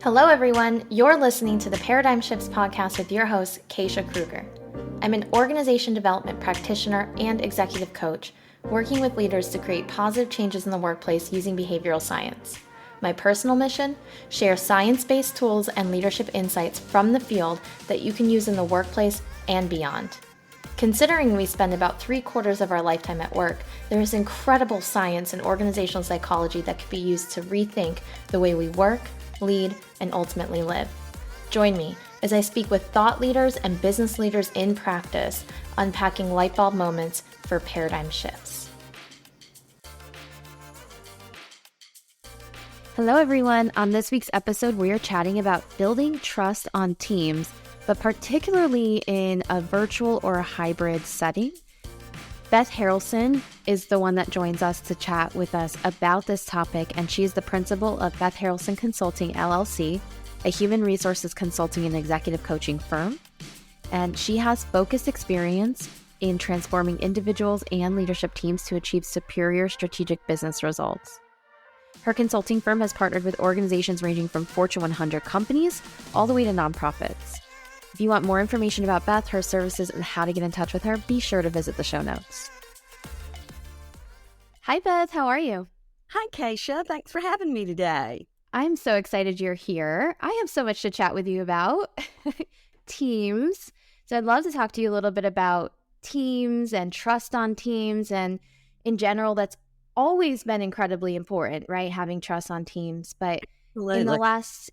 Hello, everyone. You're listening to the Paradigm Shifts podcast with your host, Keisha Kruger. I'm an organization development practitioner and executive coach, working with leaders to create positive changes in the workplace using behavioral science. My personal mission? Share science-based tools and leadership insights from the field that you can use in the workplace and beyond. Considering we spend about 3/4 of our lifetime at work, there is incredible science and organizational psychology that can be used to rethink the way we work, lead, and ultimately live. Join me as I speak with thought leaders and business leaders in practice, unpacking lightbulb moments for paradigm shifts. Hello, everyone. On this week's episode, we are chatting about building trust on teams, but particularly in a virtual or a hybrid setting. Beth Harrelson is the one that joins us to chat with us about this topic, and she's the principal of Beth Harrelson Consulting, LLC, a human resources consulting and executive coaching firm. And she has focused experience in transforming individuals and leadership teams to achieve superior strategic business results. Her consulting firm has partnered with organizations ranging from Fortune 100 companies all the way to nonprofits. If you want more information about Beth, her services, and how to get in touch with her, be sure to visit the show notes. Hi, Beth. How are you? Hi, Keisha. Thanks for having me today. I'm so excited you're here. I have so much to chat with you about. Teams. So I'd love to talk to you a little bit about teams and trust on teams. And in general, that's always been incredibly important, right? Having trust on teams. But in the last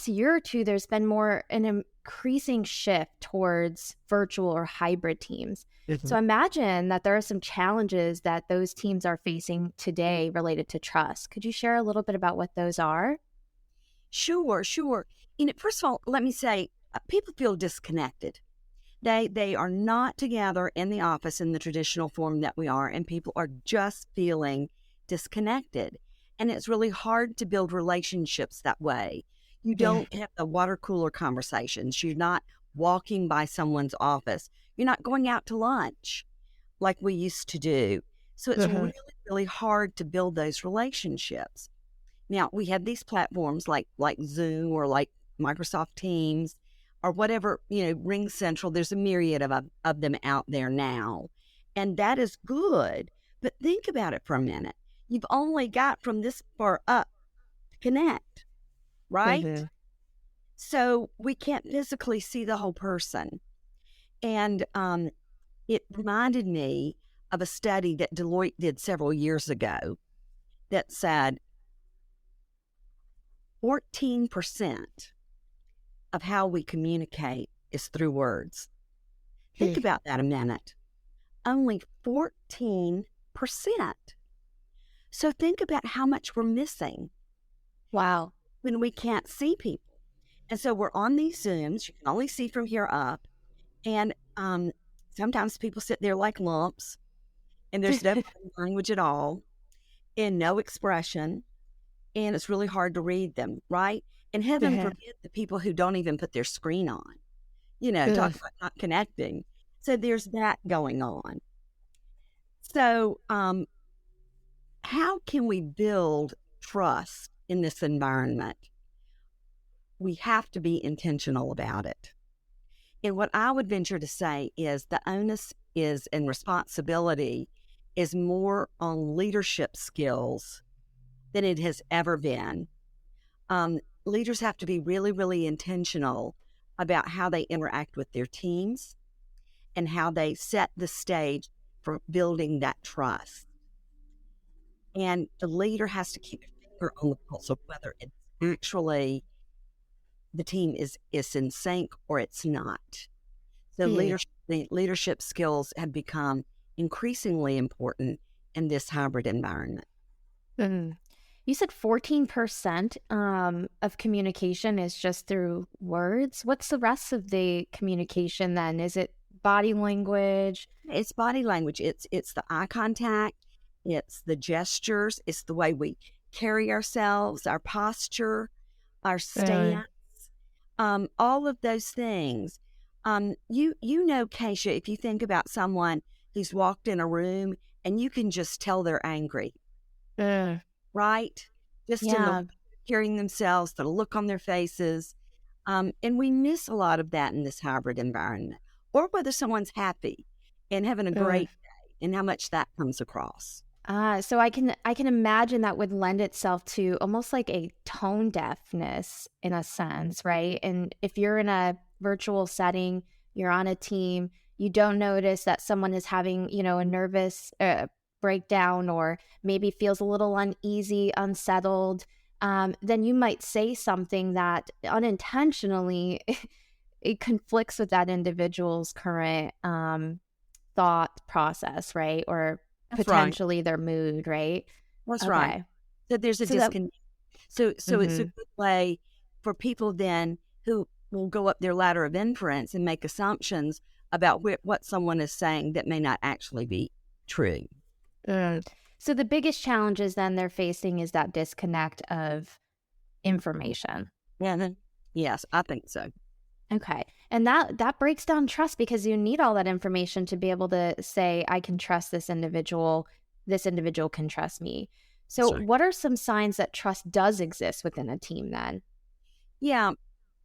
year or two, there's been an increasing shift towards virtual or hybrid teams. Mm-hmm. So imagine that there are some challenges that those teams are facing today related to trust. Could you share a little bit about what those are? Sure. First of all, let me say, people feel disconnected. They are not together in the office in the traditional form that we are, and people are just feeling disconnected. And it's really hard to build relationships that way. You don't have the water cooler conversations. You're not walking by someone's office. You're not going out to lunch like we used to do. So it's really, really hard to build those relationships. Now, we have these platforms like Zoom or like Microsoft Teams or whatever, Ring Central. There's a myriad of them out there now. And that is good. But think about it for a minute. You've only got from this far up to connect, right? Mm-hmm. So we can't physically see the whole person. And it reminded me of a study that Deloitte did several years ago that said 14% of how we communicate is through words. Think about that a minute. Only 14%. So think about how much we're missing. Wow. When we can't see people. And so we're on these Zooms. You can only see from here up. And sometimes people sit there like lumps. And there's no language at all. And no expression. And it's really hard to read them, right? And heaven forbid the people who don't even put their screen on. Talk about not connecting. So there's that going on. So, how can we build trust in this environment? We have to be intentional about it. And what I would venture to say is the onus is and responsibility is more on leadership skills than it has ever been. Leaders have to be really, really intentional about how they interact with their teams and how they set the stage for building that trust. And the leader has to keep a finger on the pulse of whether it's actually the team is in sync or it's not. So leadership skills have become increasingly important in this hybrid environment. Mm-hmm. You said 14% of communication is just through words. What's the rest of the communication then? Is it body language? It's body language. It's the eye contact. It's the gestures. It's the way we carry ourselves, our posture, our stance, all of those things. Keisha, if you think about someone who's walked in a room and you can just tell they're angry, right? Just in the carrying themselves, the look on their faces. And we miss a lot of that in this hybrid environment, or whether someone's happy and having a Uh, great day and how much that comes across. so I can imagine that would lend itself to almost like a tone deafness in a sense, right? And if you're in a virtual setting, you're on a team, you don't notice that someone is having, a nervous breakdown or maybe feels a little uneasy, unsettled, then you might say something that unintentionally it conflicts with that individual's current thought process, right? Or That's right. potentially their mood, right? That's right. Okay. So there's a So that disconnect. So it's a mhm. good way for people then who will go up their ladder of inference and make assumptions about what someone is saying that may not actually be true. So the biggest challenges then they're facing is that disconnect of information. Yeah. Yes, I think so. Okay. And that breaks down trust because you need all that information to be able to say I can trust this individual can trust me. So That's right. what are some signs that trust does exist within a team then? Yeah,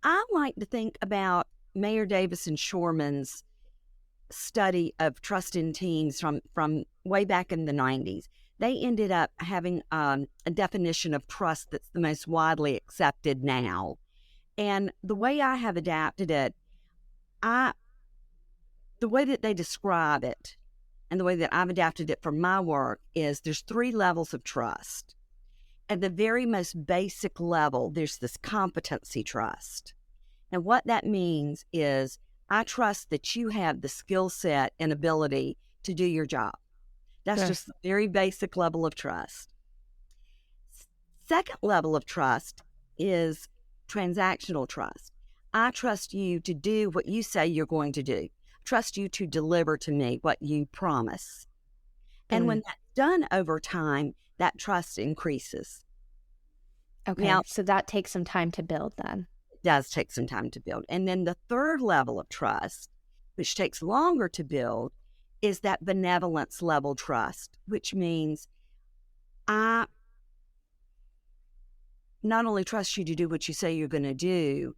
I like to think about Mayor Davis and Shorman's study of trust in teams from way back in the 90s. They ended up having a definition of trust that's the most widely accepted now. And the way I have adapted it, I the way that they describe it and the way that I've adapted it for my work is there's three levels of trust. At the very most basic level, there's this competency trust. And what that means is I trust that you have the skill set and ability to do your job. That's Sure. just the very basic level of trust. Second level of trust is transactional trust. I trust you to do what you say you're going to do. Trust you to deliver to me what you promise. And when that's done over time, that trust increases. Okay. Now, So that takes some time to build then. it does take some time to build. And then the third level of trust, which takes longer to build, is that benevolence level trust, which means I not only trust you to do what you say you're going to do,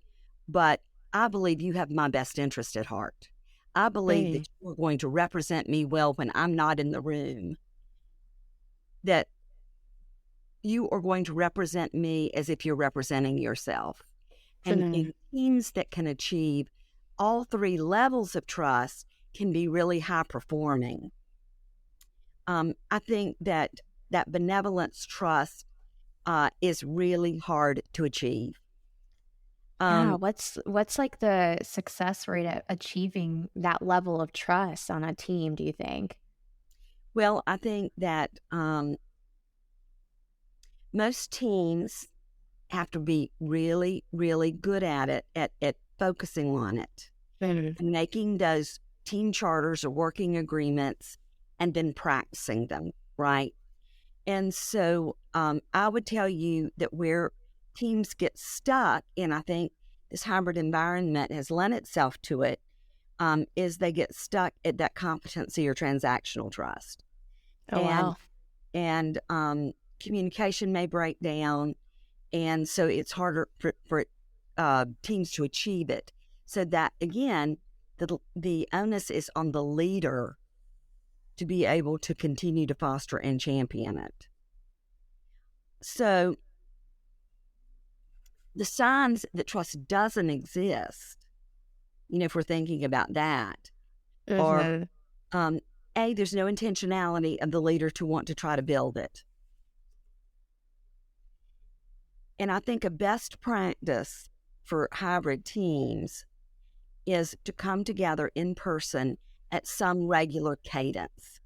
but I believe you have my best interest at heart. I believe that you're going to represent me well when I'm not in the room, that you are going to represent me as if you're representing yourself. And Mhm. in teams that can achieve all three levels of trust can be really high performing. I think that benevolence trust is really hard to achieve. Yeah, Um, what's like the success rate at achieving that level of trust on a team, do you think? well, I think that most teams have to be really, really good at it, at focusing on it, and making those team charters or working agreements and then practicing them, right? And so I would tell you that where teams get stuck, and I think this hybrid environment has lent itself to it, is they get stuck at that competency or transactional trust. Oh, And wow. communication may break down, and so it's harder for teams to achieve it. So that, again, the onus is on the leader to be able to continue to foster and champion it. So the signs that trust doesn't exist, if we're thinking about that, are Mhm. um, A, there's no intentionality of the leader to want to try to build it. And I think a best practice for hybrid teams is to come together in person at some regular cadence,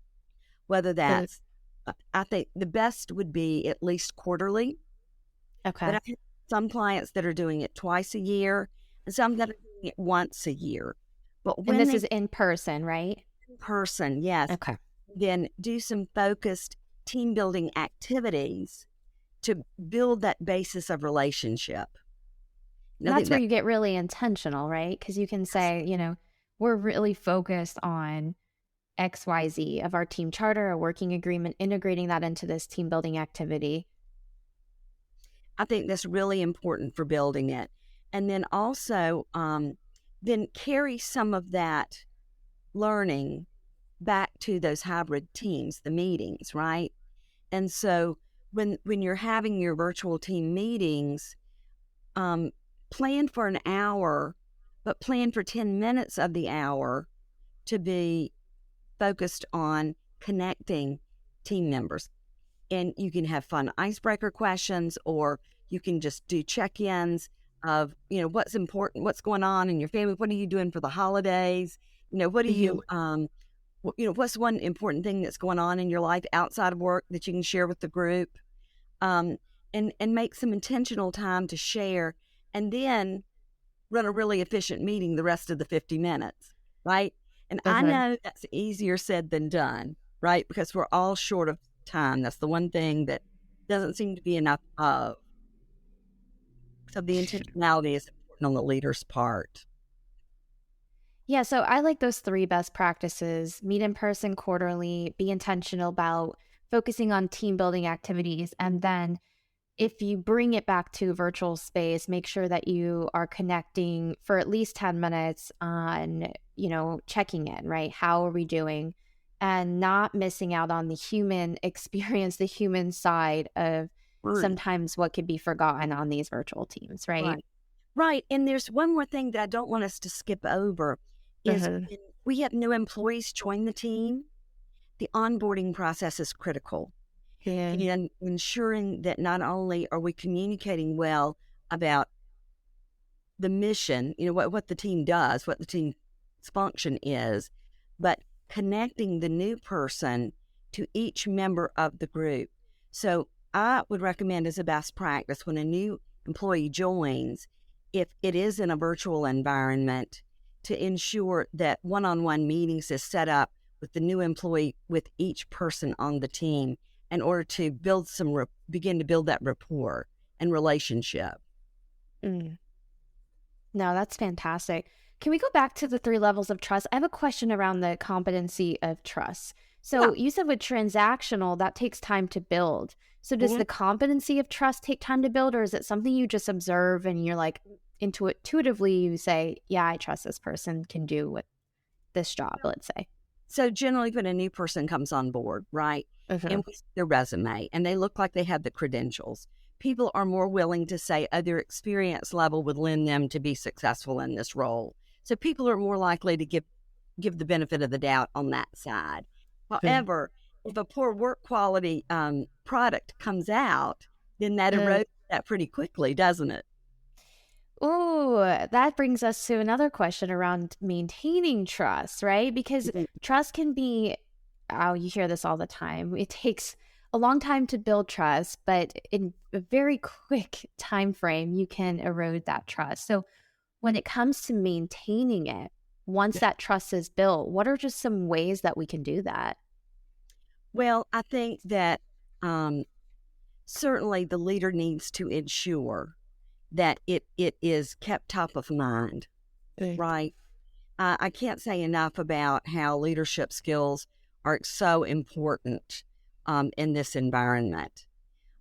whether Uh, that's, I think the best would be at least quarterly, but Okay. I have some clients that are doing it twice a year and some that are doing it once a year. But And when this they is in person, right? in person, yes, Okay. then do some focused team building activities to build that basis of relationship. And And I think that's where that you get really intentional, right? Because you can say, we're really focused on XYZ of our team charter, a working agreement, integrating that into this team building activity. I think that's really important for building it. And then also, then carry some of that learning back to those hybrid teams, the meetings, right? And so when you're having your virtual team meetings, plan for an hour, but plan for 10 minutes of the hour to be focused on connecting team members. And you can have fun icebreaker questions, or you can just do check-ins of, what's important, what's going on in your family, what are you doing for the holidays, what do you, what's one important thing that's going on in your life outside of work that you can share with the group, and make some intentional time to share, and then run a really efficient meeting the rest of the 50 minutes, right? And I know that's easier said than done, right? Because we're all short of time. That's the one thing that doesn't seem to be enough of. So the intentionality is important on the leader's part. Yeah, so I like those 3 best practices: meet in person quarterly, be intentional about focusing on team building activities, and then if you bring it back to virtual space, make sure that you are connecting for at least 10 minutes on, checking in, right? How are we doing? And not missing out on the human experience, the human side of Right. sometimes what could be forgotten on these virtual teams, right? Right. Right. And there's one more thing that I don't want us to skip over is Uh-huh. when we have new employees join the team, the onboarding process is critical. Yeah. And ensuring that not only are we communicating well about the mission, what the team does, what the team's function is, but connecting the new person to each member of the group. So I would recommend as a best practice when a new employee joins, if it is in a virtual environment, to ensure that one-on-one meetings is set up with the new employee with each person on the team in order to begin to build that rapport and relationship. Mm. No, that's fantastic. Can we go back to the 3 levels of trust? I have a question around the competency of trust. Yeah. So you said with transactional, that takes time to build. So does the competency of trust take time to build, or is it something you just observe and you're like intuitively you say, yeah, I trust this person can do with this job, let's say? So generally when a new person comes on board, right, and we see their resume and they look like they have the credentials, people are more willing to say, their experience level would lend them to be successful in this role. So people are more likely to give the benefit of the doubt on that side. However, if a poor work quality product comes out, then that erodes that pretty quickly, doesn't it? Oh, that brings us to another question around maintaining trust, right? Because Mhm. trust can be, oh, you hear this all the time. It takes a long time to build trust, but in a very quick time frame, you can erode that trust. So when it comes to maintaining it, once that trust is built, what are just some ways that we can do that? Well, I think that um, certainly the leader needs to ensure that it is kept top of mind, right? I can't say enough about how leadership skills are so important in this environment.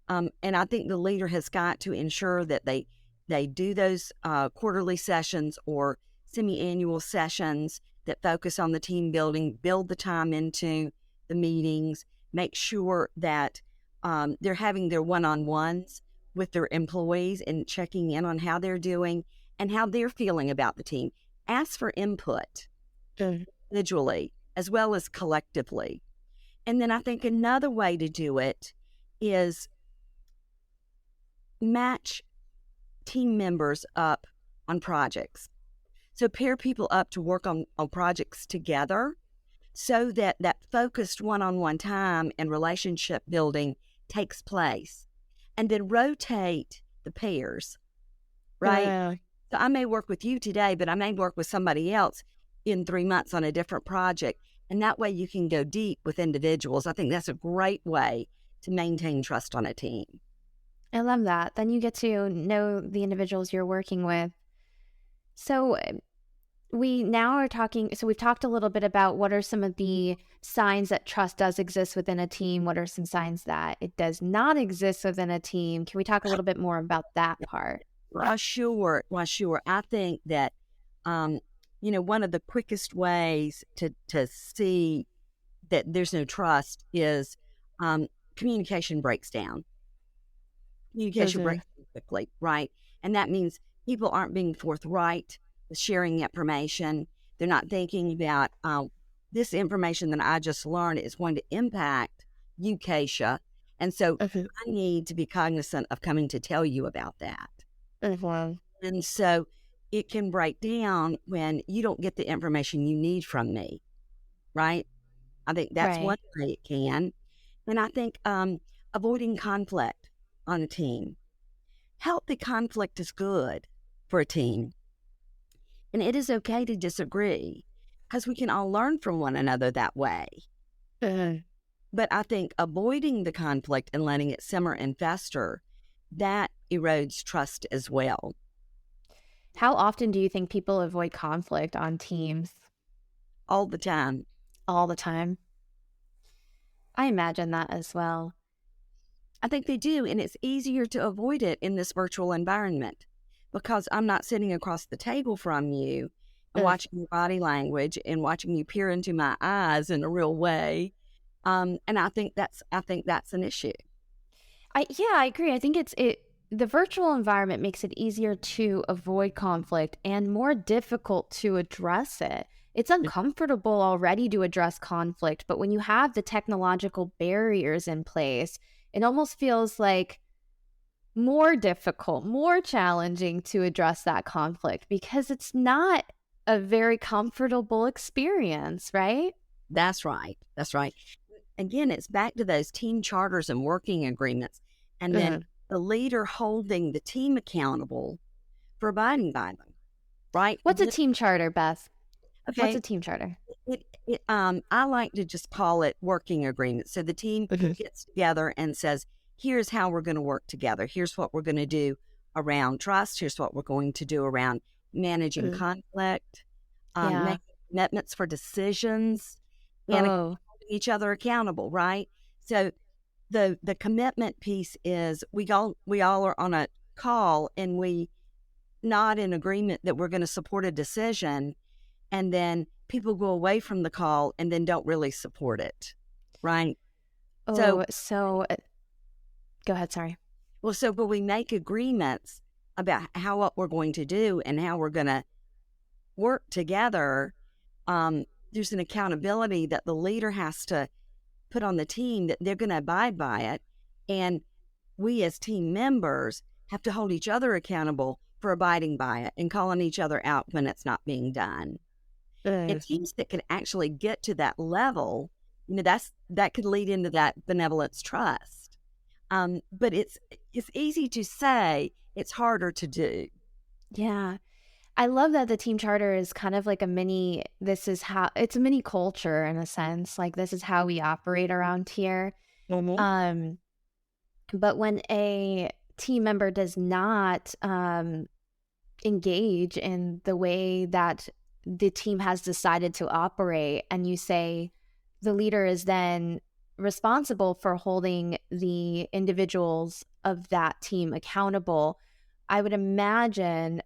And I think the leader has got to ensure that they do those quarterly sessions or semi-annual sessions that focus on the team building, build the time into the meetings, make sure that they're having their one-on-ones with their employees and checking in on how they're doing and how they're feeling about the team. Ask for input individually as well as collectively. And then I think another way to do it is match team members up on projects. So pair people up to work on projects together so that that focused one-on-one time and relationship building takes place. And then rotate the pairs, right? Yeah. So I may work with you today, but I may work with somebody else in 3 months on a different project. And that way you can go deep with individuals. I think that's a great way to maintain trust on a team. I love that. Then you get to know the individuals you're working with. So we now are talking, so we've talked a little bit about what are some of the signs that trust does exist within a team. What are some signs that it does not exist within a team? Can we talk a little bit more about that part? Well, sure. Well, sure. I think that, um, one of the quickest ways to see that there's no trust is communication breaks down. Communication Mm-hmm. breaks down quickly, right? And that means people aren't being forthright with sharing information. They're not thinking about this information that I just learned is going to impact you, Keisha. And so Mm-hmm. I need to be cognizant of coming to tell you about that. Mm-hmm. And so it can break down when you don't get the information you need from me, right? I think that's one Right. way it can. And I think avoiding conflict on a team. Healthy conflict is good for a team. And it is okay to disagree because we can all learn from one another that way. Mm-hmm. But I think avoiding the conflict and letting it simmer and fester, that erodes trust as well. How often do you think people avoid conflict on teams? All the time. All the time. I imagine that as well. I think they do, and it's easier to avoid it in this virtual environment because I'm not sitting across the table from you and Ugh. watching your body language and watching you peer into my eyes in a real way. And I think that's an issue. I agree. I think the virtual environment makes it easier to avoid conflict and more difficult to address it. It's uncomfortable already to address conflict, but when you have the technological barriers in place, it almost feels like more difficult, more challenging to address that conflict because it's not a very comfortable experience, right? That's right. That's right. Again, it's back to those team charters and working agreements, and then Mhm. the leader holding the team accountable for abiding by them, right? What's a team charter, Beth? What's Okay. a team charter? I like to just call it working agreements. So the team Mhm. gets together and says, here's how we're going to work together. Here's what we're going to do around trust. Here's what we're going to do around managing Mm. conflict, Yeah. making commitments for decisions, and Oh. holding each other accountable, right? So the commitment piece is we all are on a call and we nod in agreement that we're going to support a decision, and then people go away from the call and then don't really support it, right? So, Oh, so go ahead, sorry. but we make agreements about how what we're going to do and how we're going to work together. There's an accountability that the leader has to put on the team that they're going to abide by it, and we as team members have to hold each other accountable for abiding by it and calling each other out when it's not being done. And Mm. teams that can actually get to that level, that could lead into that benevolence trust. But it's easy to say, it's harder to do. Yeah. I love that the team charter is kind of like this is how it's a mini culture in a sense. Like this is how we operate around here. Mhm. Um, but when a team member does not engage in the way that the team has decided to operate, and you say the leader is then responsible for holding the individuals of that team accountable, I would imagine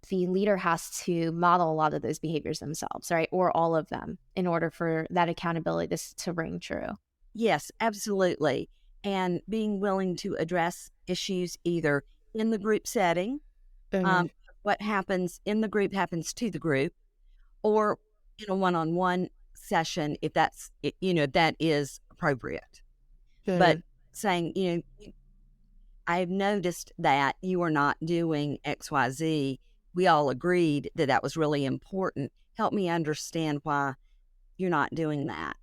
the leader has to model a lot of those behaviors themselves, right? Or all of them in order for that accountability to ring true. Yes, absolutely. And being willing to address issues either in the group setting, Mhm. um, what happens in the group happens to the group, or in a one-on-one session if that is appropriate. But Mhm. saying, I've noticed that you are not doing XYZ. We all agreed that that was really important. Help me understand why you're not doing that.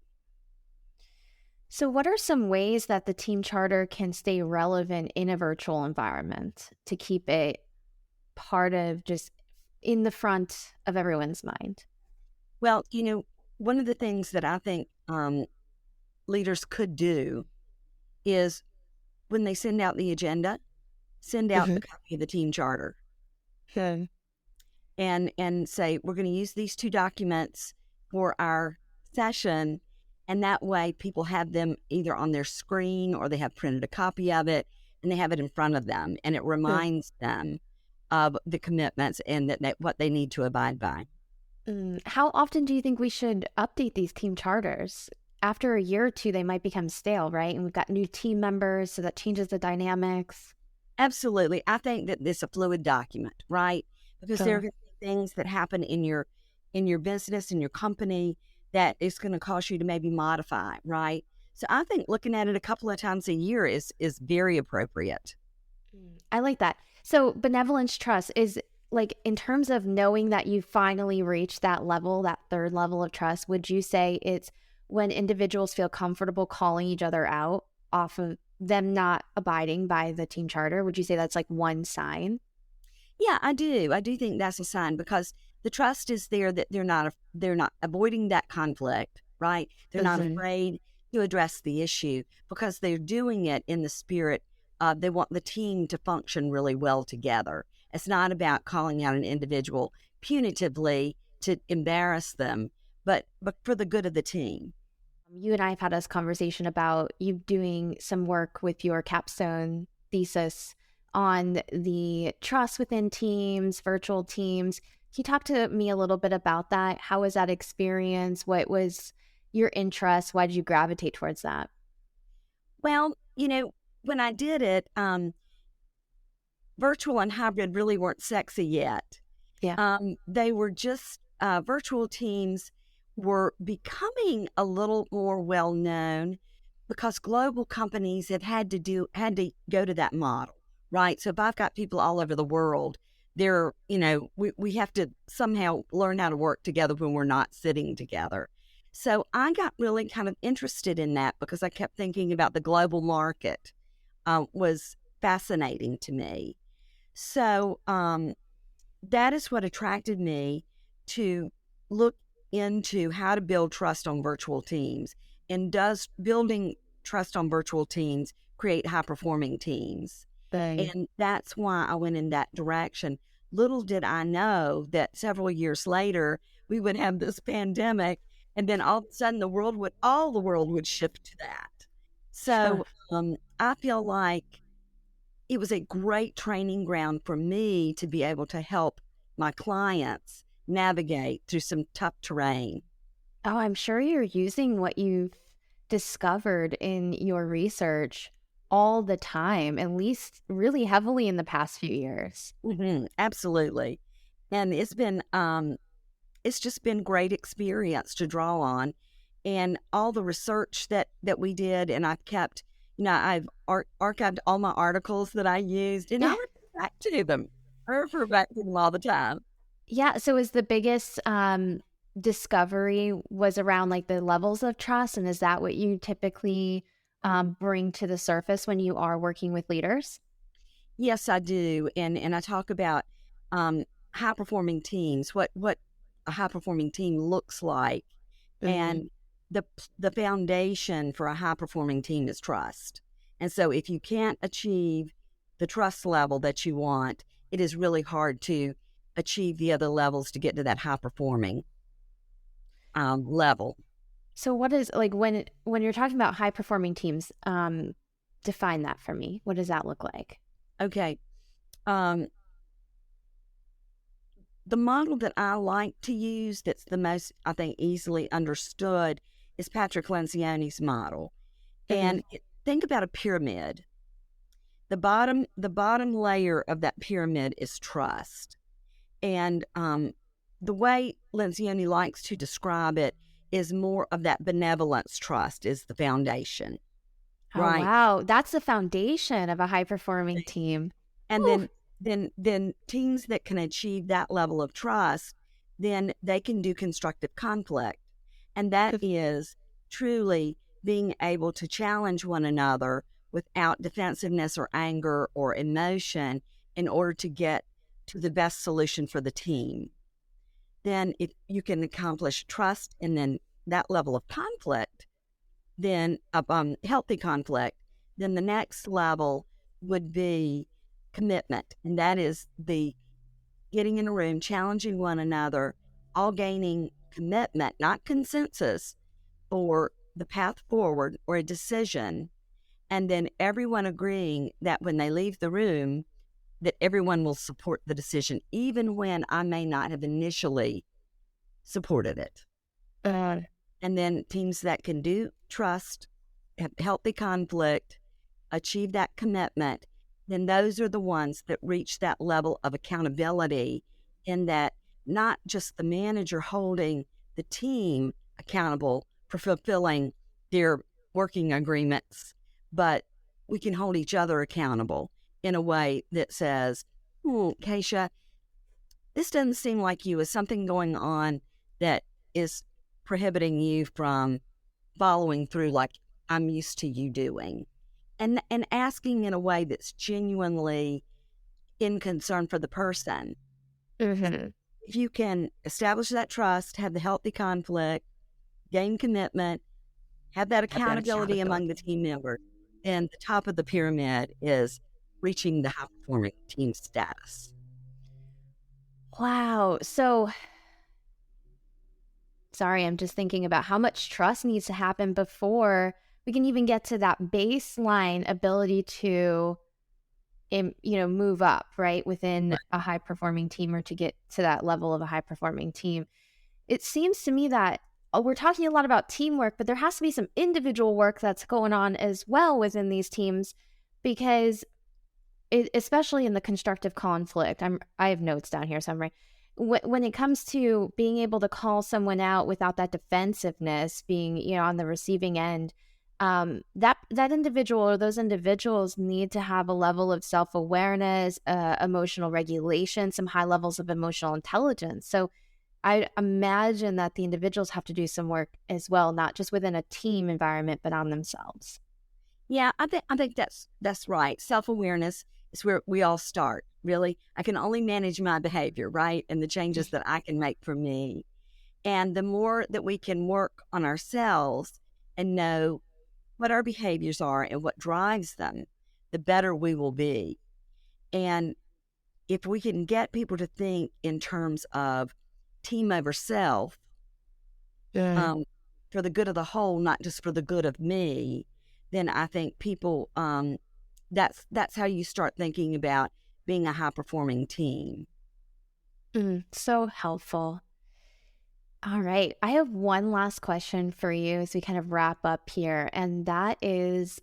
So, what are some ways that the team charter can stay relevant in a virtual environment to keep it part of just in the front of everyone's mind? Well, one of the things that I think leaders could do is when they send out the agenda, send out Mhm. a copy of the team charter. Okay. and say, we're going to use these two documents for our session. And that way people have them either on their screen or they have printed a copy of it and they have it in front of them. And it Hmm. reminds them of the commitments and what they need to abide by. How often do you think we should update these team charters? After a year or two, they might become stale, right? And we've got new team members, so that changes the dynamics. Absolutely. I think that this is a fluid document, right? Because there are Sure. going to be things that happen in your business, in your company, that is going to cause you to maybe modify, right? So I think looking at it a couple of times a year is very appropriate. I like that. So, benevolence trust is like in terms of knowing that you finally reached that level, that third level of trust, would you say it's when individuals feel comfortable calling each other out off of them not abiding by the team charter? Would you say that's like one sign? Yeah, I do. I do think that's a sign because the trust is there that they're not avoiding that conflict, right? They're not Mhm. afraid to address the issue because they're doing it in the spirit of they want the team to function really well together. It's not about calling out an individual punitively to embarrass them, but for the good of the team. You and I have had this conversation about you doing some work with your capstone thesis on the trust within teams, virtual teams. Can you talk to me a little bit about that? How was that experience? What was your interest? Why did you gravitate towards that? Well, when I did it, virtual and hybrid really weren't sexy yet. Yeah. They were just virtual teams were becoming a little more well known because global companies had to go to that model, right? So if I've got people all over the world, we have to somehow learn how to work together when we're not sitting together. So I got really kind of interested in that because I kept thinking about the global market was fascinating to me. So that is what attracted me to look into how to build trust on virtual teams. And does building trust on virtual teams create high performing teams? Right. And that's why I went in that direction. Little did I know that several years later, we would have this pandemic. And then all of a sudden, all the world would shift to that. Sure. So I feel like it was a great training ground for me to be able to help my clients navigate through some tough terrain. Oh, I'm sure you're using what you've discovered in your research all the time, at least really heavily in the past few years. Absolutely. And it's just been great experience to draw on, and all the research that we did, and I've kept, I've archived all my articles that I used, and I Yeah. refer back to them. I refer back to them all the time. Yeah. So is the biggest discovery was around like the levels of trust? And is that what you typically bring to the surface when you are working with leaders? Yes, I do, and I talk about high performing teams, what a high performing team looks like, Mm. and the foundation for a high performing team is trust. And so, if you can't achieve the trust level that you want, it is really hard to achieve the other levels to get to that high performing level. So what is like when you're talking about high performing teams, define that for me. What does that look like? Okay, um, the model that I like to use that's the most, I think, easily understood is Patrick Lencioni's model. Mm. Think about a pyramid. The bottom layer of that pyramid is trust. And the way Lencioni likes to describe it is more of that benevolence trust is the foundation, Oh right? wow, that's the foundation of a high performing team. And Whew. then teams that can achieve that level of trust, then they can do constructive conflict. And that is truly being able to challenge one another without defensiveness or anger or emotion in order to get to the best solution for the team. Then if you can accomplish trust and then that level of conflict, then healthy conflict, then the next level would be commitment. And that is getting in a room, challenging one another, all gaining commitment, not consensus, for the path forward or a decision, and then everyone agreeing that when they leave the room, that everyone will support the decision, even when I may not have initially supported it. And then teams that can do trust, have healthy conflict, achieve that commitment, then those are the ones that reach that level of accountability, in that not just the manager holding the team accountable for fulfilling their working agreements, but we can hold each other accountable in a way that says, Keisha, this doesn't seem like you. Is something going on that is prohibiting you from following through like I'm used to you doing? And asking in a way that's genuinely in concern for the person. Mm-hmm. If you can establish that trust, have the healthy conflict, gain commitment, have that accountability among the team members, and the top of the pyramid is reaching the high performing team status. Wow. So, sorry, I'm just thinking about how much trust needs to happen before we can even get to that baseline ability to, move up, right, within a high performing team, or to get to that level of a high performing team. It seems to me that we're talking a lot about teamwork, but there has to be some individual work that's going on as well within these teams, because especially in the constructive conflict, I have notes down here somewhere. When it comes to being able to call someone out without that defensiveness, being on the receiving end, that individual or those individuals need to have a level of self-awareness, emotional regulation, some high levels of emotional intelligence. So I imagine that the individuals have to do some work as well, not just within a team environment, but on themselves. Yeah, I think that's right. Self-awareness is where we all start. Really, I can only manage my behavior, right? And the changes that I can make for me. And the more that we can work on ourselves and know what our behaviors are and what drives them, the better we will be. And if we can get people to think in terms of team over self, for the good of the whole, not just for the good of me, then I think people, that's how you start thinking about being a high performing team. So helpful. All right. I have one last question for you as we kind of wrap up here. And that is,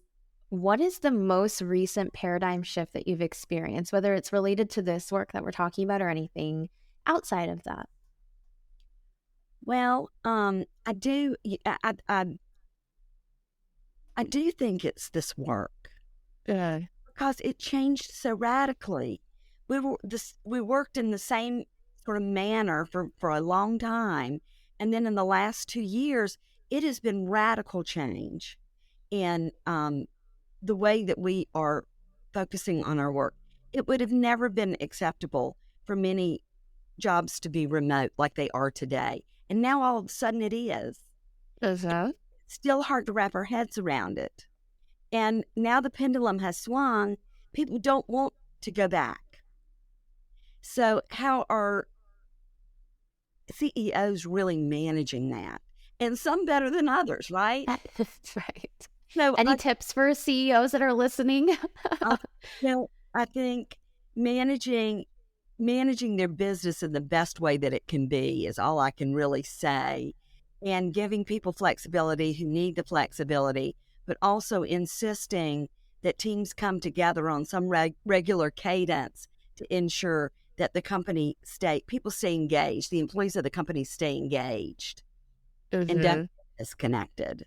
what is the most recent paradigm shift that you've experienced, whether it's related to this work that we're talking about or anything outside of that? Well, I do, I do think it's this work. Good. Because it changed so radically. We worked in the same sort of manner for a long time. And then in the last 2 years, it has been radical change in the way that we are focusing on our work. It would have never been acceptable for many jobs to be remote like they are today. And now all of a sudden it is. Is that? It's still hard to wrap our heads around it. And now the pendulum has swung. People don't want to go back. So how are CEOs really managing that? And some better than others, right? That's right. So Any tips for CEOs that are listening? I think managing their business in the best way that it can be is all I can really say. And giving people flexibility who need the flexibility, but also insisting that teams come together on some regular cadence to ensure that the company people stay engaged, the employees of the company stay engaged and don't get disconnected.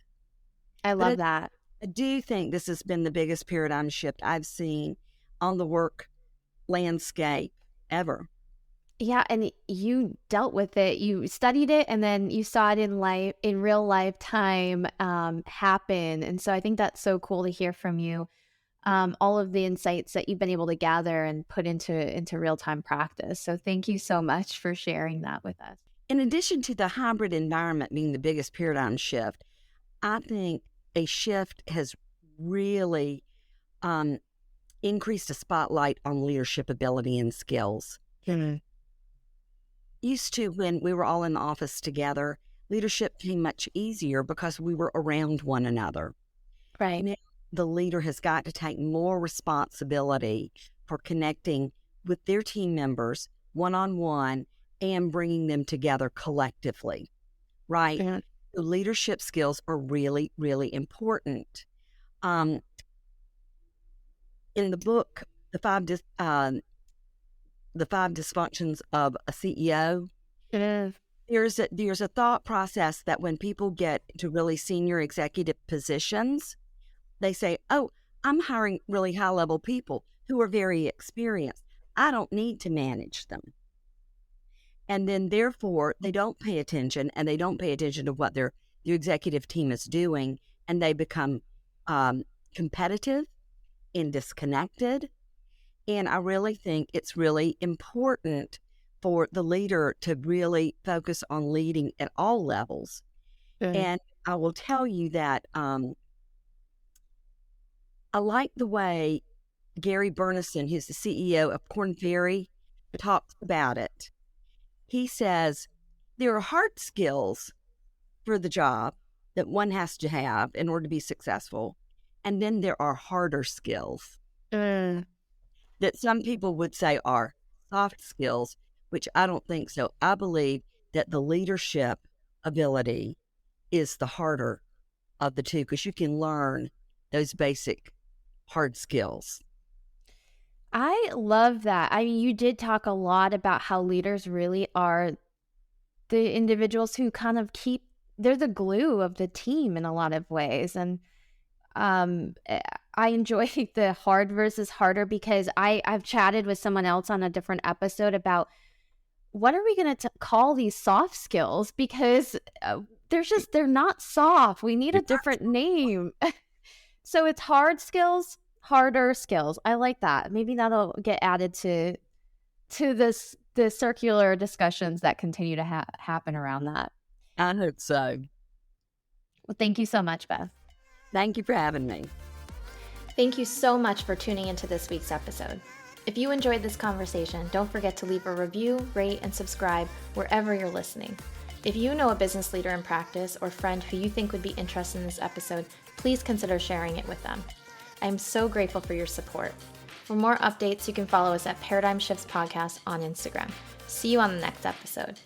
I love that. I do think this has been the biggest paradigm shift I've seen on the work landscape ever. Yeah, and you dealt with it. You studied it, and then you saw it in real lifetime happen. And so I think that's so cool to hear from you. All of the insights that you've been able to gather and put into real time practice. So thank you so much for sharing that with us. In addition to the hybrid environment being the biggest paradigm shift, I think a shift has really increased a spotlight on leadership ability and skills. used to, when we were all in the office together, leadership came much easier because we were around one another. Right. Now, the leader has got to take more responsibility for connecting with their team members one-on-one and bringing them together collectively, right? Yeah. The leadership skills are really, really important. In the book, the five dysfunctions of a CEO, Yeah. there's a thought process that when people get to really senior executive positions, they say, "Oh, I'm hiring really high level people who are very experienced. I don't need to manage them." And then therefore they don't pay attention, and they don't pay attention to what their executive team is doing, and they become competitive and disconnected. And I really think it's really important for the leader to really focus on leading at all levels. Yeah. And I will tell you that I like the way Gary Burnison, who's the CEO of Korn Ferry, talks about it. He says there are hard skills for the job that one has to have in order to be successful. And then there are harder skills Mm. that some people would say are soft skills, which I don't think so. I believe that the leadership ability is the harder of the two, because you can learn those basic hard skills. I love that. I mean, you did talk a lot about how leaders really are the individuals who kind of they're the glue of the team in a lot of ways. And I enjoy the hard versus harder, because I've chatted with someone else on a different episode about what are we going to call these soft skills, because they're not soft. We need a different name. So it's hard skills, harder skills. I like that. Maybe that'll get added to the circular discussions that continue to happen around that. I hope so. Well, thank you so much, Beth. Thank you for having me. Thank you so much for tuning into this week's episode. If you enjoyed this conversation, don't forget to leave a review, rate, and subscribe wherever you're listening. If you know a business leader in practice or friend who you think would be interested in this episode, please consider sharing it with them. I am so grateful for your support. For more updates, you can follow us at Paradigm Shifts Podcast on Instagram. See you on the next episode.